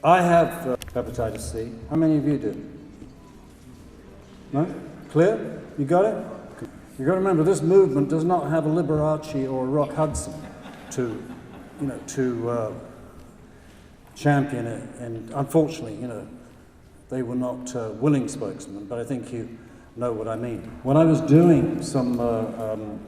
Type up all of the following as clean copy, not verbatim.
I have hepatitis C. How many of you do? No? Clear? You got it? You've got to remember, this movement does not have a Liberace or a Rock Hudson to, champion it. And unfortunately, they were not willing spokesmen, but I think you know what I mean. When I was doing some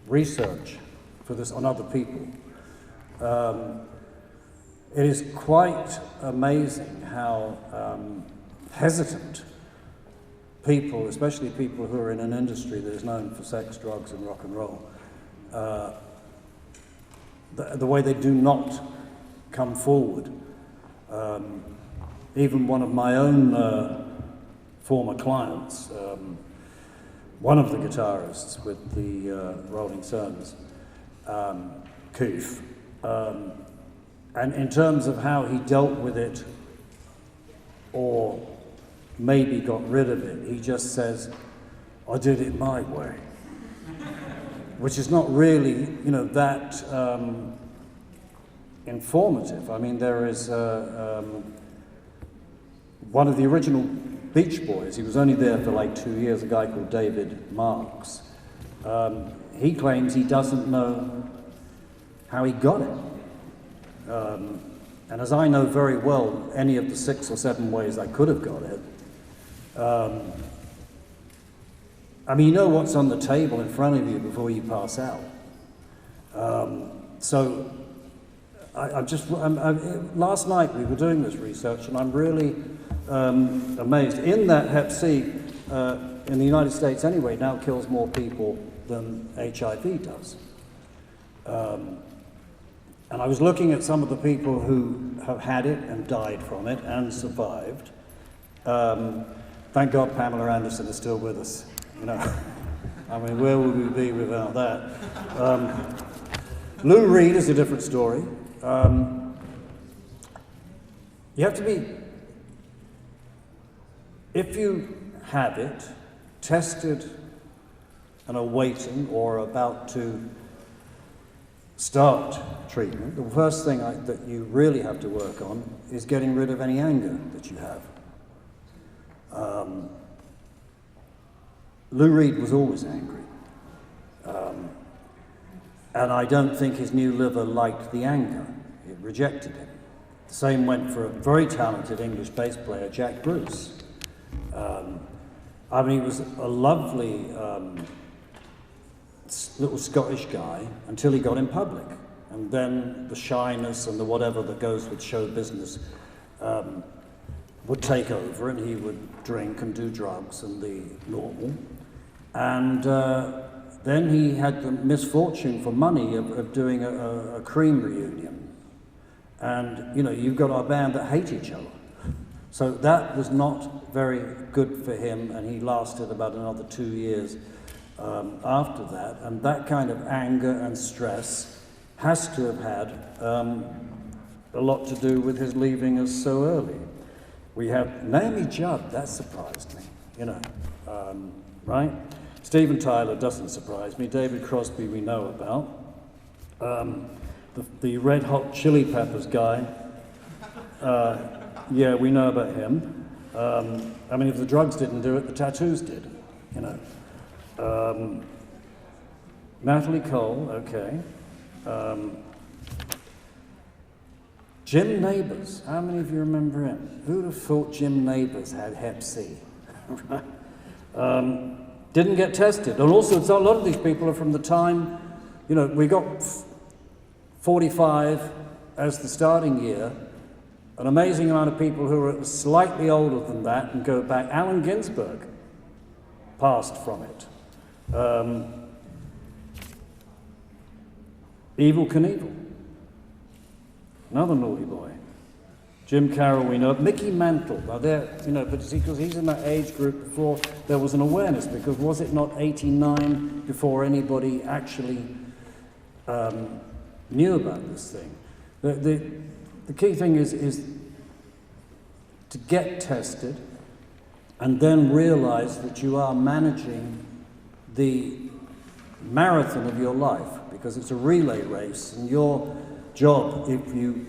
research for this on other people, it is quite amazing how hesitant people, especially people who are in an industry that is known for sex, drugs, and rock and roll, the way they do not come forward. Even one of my own former clients, one of the guitarists with the Rolling Stones, Keith, and in terms of how he dealt with it or maybe got rid of it, he just says, I did it my way. Which is not really, that informative. I mean, there is one of the original Beach Boys, he was only there for like 2 years, a guy called David Marks. He claims he doesn't know how he got it. And as I know very well, any of the 6 or 7 ways I could have got it, I mean, you know what's on the table in front of you before you pass out. So, last night we were doing this research, and I'm really amazed. In that Hep C, in the United States anyway, now kills more people than HIV does. And I was looking at some of the people who have had it and died from it and survived. Thank God Pamela Anderson is still with us. I mean, where would we be without that? Lou Reed is a different story. You have to be, if you have it, tested and are waiting or about to start treatment, the first thing that you really have to work on is getting rid of any anger that you have. Lou Reed was always angry. And I don't think his new liver liked the anger. It rejected him. The same went for a very talented English bass player, Jack Bruce. I mean, he was a lovely little Scottish guy until he got in public. And then the shyness and the whatever that goes with show business would take over, and he would drink and do drugs and the normal. And then he had the misfortune for money of doing a Cream reunion. And, you've got a band that hate each other. So that was not very good for him, and he lasted about another 2 years after that. And that kind of anger and stress has to have had a lot to do with his leaving us so early. We have Naomi Judd, that surprised me, right? Steven Tyler doesn't surprise me. David Crosby we know about. The Red Hot Chili Peppers guy, yeah, we know about him. I mean, if the drugs didn't do it, the tattoos did, Natalie Cole, okay. Jim Nabors, how many of you remember him? Who'd have thought Jim Nabors had Hep C? Didn't get tested. And also, a lot of these people are from the time, we got 45 as the starting year, an amazing amount of people who are slightly older than that and go back. Allen Ginsberg passed from it. Evel Knievel, another naughty boy. Jim Carroll, we know. Mickey Mantle, now but because he's in that age group before there was an awareness, because was it not 89 before anybody actually knew about this thing? The key thing is to get tested and then realize that you are managing the marathon of your life, because it's a relay race, and your job, if you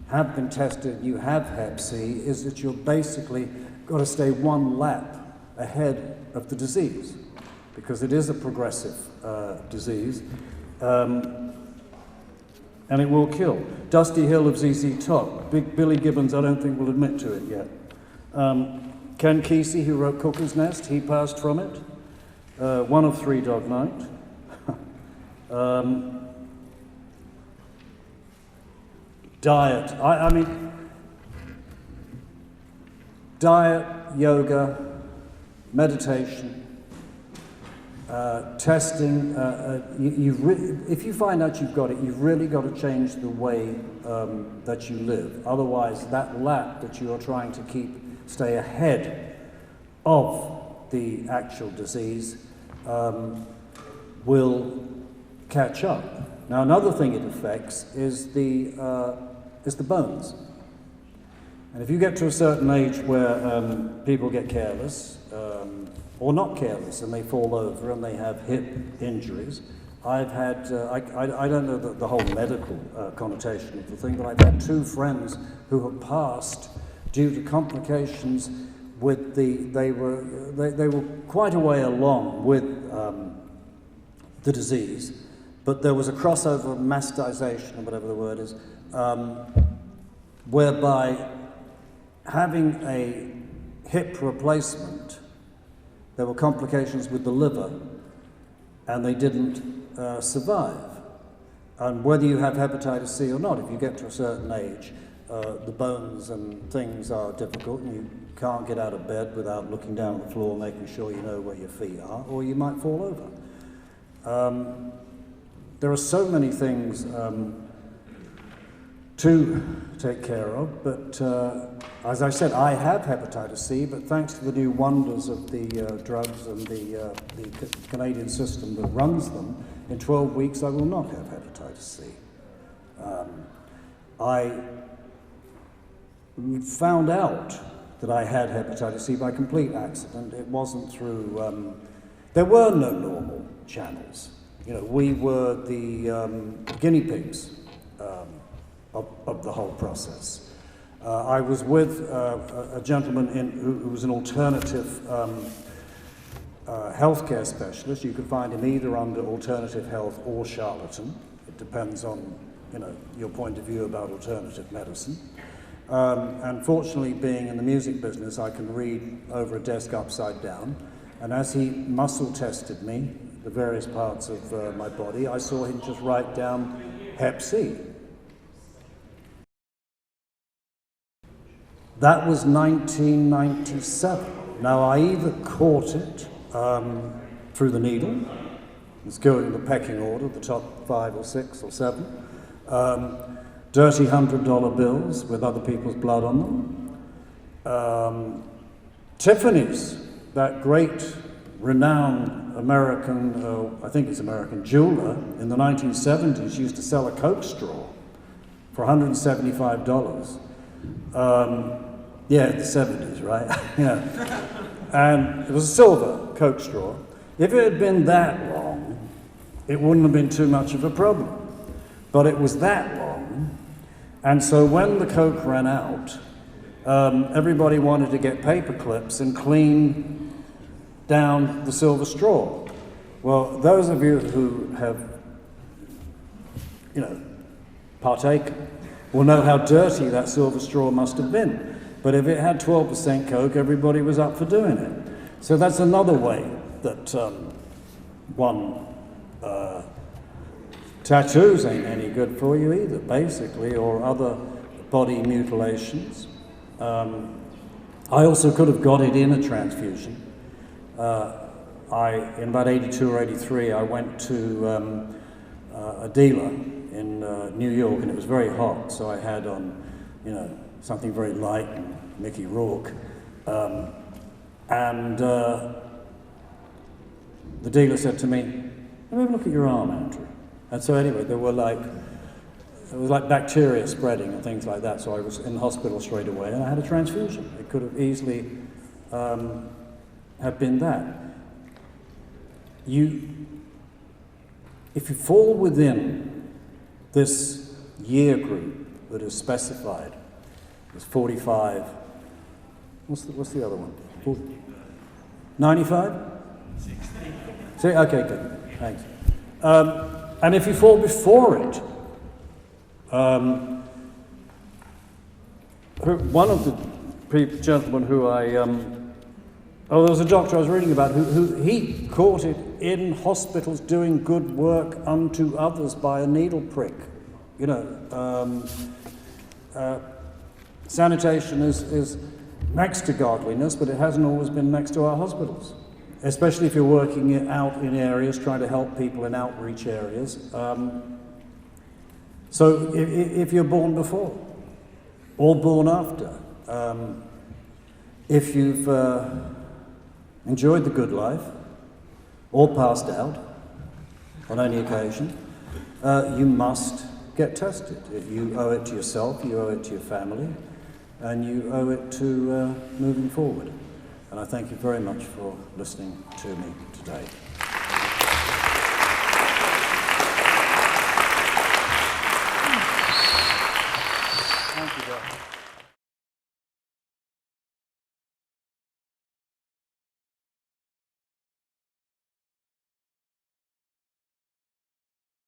have been tested, you have Hep C, is that you're basically got to stay one lap ahead of the disease, because it is a progressive disease, and it will kill. Dusty Hill of ZZ Top. Billy Gibbons, I don't think will admit to it yet. Ken Kesey, who wrote Cuckoo's Nest, he passed from it. One of Three Dog Night. Diet. I mean, diet, yoga, meditation, testing. If you find out you've got it, you've really got to change the way that you live. Otherwise, that lap that you are trying to stay ahead of the actual disease will catch up. Now, another thing it affects is the bones. And if you get to a certain age where people get careless, or not careless, and they fall over and they have hip injuries, I've had, I don't know the whole medical connotation of the thing, but I've had 2 friends who have passed due to complications with they were quite a way along with the disease, but there was a crossover mastization, or whatever the word is, whereby having a hip replacement, there were complications with the liver, and they didn't survive. And whether you have hepatitis C or not, if you get to a certain age, the bones and things are difficult, and you can't get out of bed without looking down at the floor, making sure you know where your feet are, or you might fall over. There are so many things to take care of, but as I said, I have hepatitis C, but thanks to the new wonders of the drugs and the Canadian system that runs them, in 12 weeks I will not have hepatitis C. I found out that I had hepatitis C by complete accident. It wasn't through, there were no normal channels. You know, we were the guinea pigs of the whole process. I was with a gentleman who was an alternative healthcare specialist. You could find him either under alternative health or charlatan. It depends on, you know, your point of view about alternative medicine. And fortunately, being in the music business, I can read over a desk upside down. And as he muscle tested me, the various parts of my body, I saw him just write down Hep C. That was 1997. Now, I either caught it through the needle, it's going in the pecking order, the top 5 or 6 or 7, dirty $100 bills with other people's blood on them, Tiffany's, that great, renowned American, I think it's American, jeweler in the 1970s used to sell a Coke straw for $175. Yeah, the 70s, right? Yeah. And it was a silver Coke straw. If it had been that long, it wouldn't have been too much of a problem. But it was that long, and so when the Coke ran out, everybody wanted to get paper clips and clean down the silver straw. Well, those of you who have, you know, partaken will know how dirty that silver straw must have been. But if it had 12% Coke, everybody was up for doing it. So that's another way that tattoos ain't any good for you either, basically, or other body mutilations. I also could have got it in a transfusion. In about 82 or 83, I went to a dealer in New York, and it was very hot, so I had on, you know, something very light and Mickey Rourke. The dealer said to me, "Let me have a look at your arm, Andrew." And so anyway, it was like bacteria spreading and things like that, so I was in the hospital straight away, and I had a transfusion. It could have easily have been that. If you fall within this year group that is specified. There's 45. What's the other one? 95? 60. Okay, good. Thanks. And if you fall before it, one of the gentlemen who there was a doctor I was reading about who he caught it in hospitals doing good work unto others by a needle prick. You know, sanitation is next to godliness, but it hasn't always been next to our hospitals, especially if you're working out in areas, trying to help people in outreach areas. So if you're born before or born after, if you've enjoyed the good life or passed out on any occasion, you must get tested. If you owe it to yourself, you owe it to your family, and you owe it to moving forward. And I thank you very much for listening to me today.